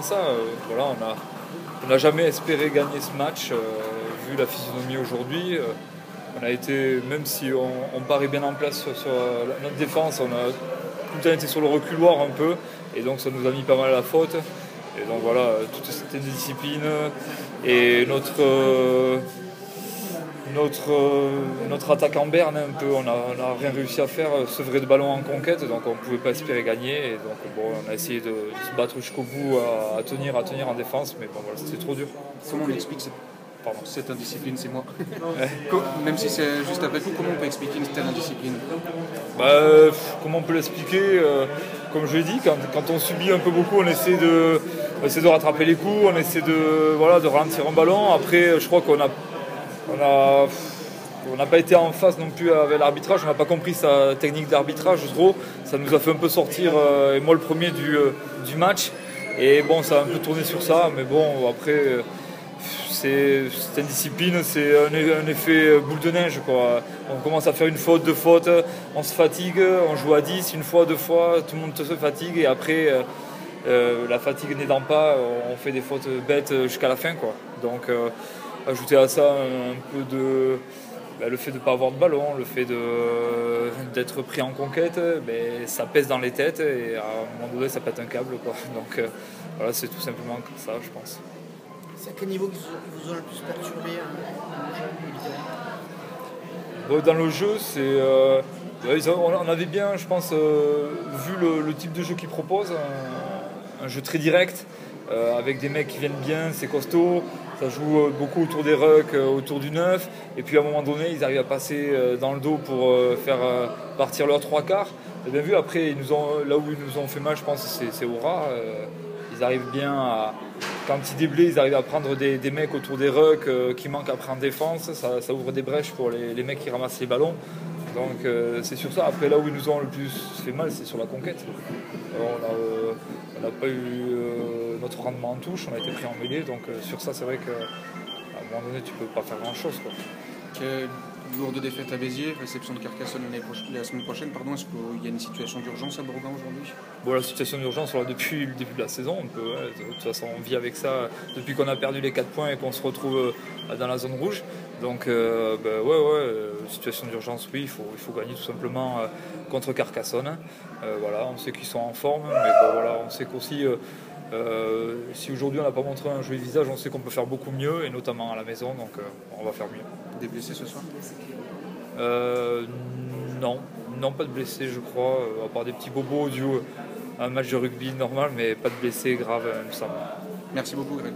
Ça, voilà, on n'a jamais espéré gagner ce match, vu la physionomie aujourd'hui. On a été, même si on paraît bien en place sur notre défense, on a tout le temps été sur le reculoir un peu, et donc ça nous a mis pas mal à la faute. Et donc voilà, toute cette indiscipline et notre attaque en berne un peu, on n'a rien réussi à faire, sevrer de ballon en conquête, donc on ne pouvait pas espérer gagner. Et donc bon, on a essayé de se battre jusqu'au bout, à tenir en défense, mais bon voilà, c'était trop dur. Comment on explique cette indiscipline, c'est moi. Même si c'est juste après coup, comment on peut expliquer une telle indiscipline? Comment on peut l'expliquer Comme je l'ai dit, quand on subit un peu beaucoup, on essaie de rattraper les coups, on essaie de ralentir un ballon. Après, je crois qu'on n'a pas été en phase non plus avec l'arbitrage, on n'a pas compris sa technique d'arbitrage trop. Ça nous a fait un peu sortir, et moi le premier du match. Et bon, ça a un peu tourné sur ça, mais bon, après, cette indiscipline, c'est un effet boule de neige, quoi. On commence à faire une faute, deux fautes, on se fatigue, on joue à 10, une fois, deux fois, tout le monde se fatigue, et après, la fatigue n'aidant pas, on fait des fautes bêtes jusqu'à la fin, quoi. Donc, ajouter à ça un peu le fait de ne pas avoir de ballon, le fait d'être pris en conquête, ça pèse dans les têtes et à un moment donné ça pète un câble, quoi. Donc voilà, c'est tout simplement ça, je pense. C'est à quel niveau vous ont le plus perturbé Dans le jeu, on avait bien, je pense, vu le type de jeu qu'ils proposent, un jeu très direct, avec des mecs qui viennent bien, c'est costaud, ça joue beaucoup autour des rucks, autour du 9, et puis à un moment donné, ils arrivent à passer dans le dos pour faire partir leurs trois quarts. T'as bien vu, après, là où ils nous ont fait mal, je pense, c'est au ras. Ils arrivent bien à, quand ils déblaient, ils arrivent à prendre des mecs autour des rucks qui manquent après en défense, ça ouvre des brèches pour les mecs qui ramassent les ballons. Donc c'est sur ça. Après, là où ils nous ont le plus fait mal, c'est sur la conquête. On n'a pas eu notre rendement en touche, on a été pris en mêlée, donc sur ça, c'est vrai qu'à un moment donné, tu peux pas faire grand-chose, quoi. Lourde défaite à Béziers, réception de Carcassonne la semaine prochaine. Est-ce qu'il y a une situation d'urgence à Bourgoin aujourd'hui? Bon, la situation d'urgence, depuis le début de la saison, de toute façon, on vit avec ça depuis qu'on a perdu les 4 points et qu'on se retrouve dans la zone rouge. Donc, situation d'urgence, oui, il faut gagner tout simplement contre Carcassonne. Voilà, on sait qu'ils sont en forme, mais bon, voilà, on sait qu'aussi, si aujourd'hui on n'a pas montré un joli visage, on sait qu'on peut faire beaucoup mieux, et notamment à la maison, donc on va faire mieux. Des blessés ce soir? Non, pas de blessés, je crois, à part des petits bobos dû à un match de rugby normal, mais pas de blessés graves, il me semble. Merci beaucoup, Greg.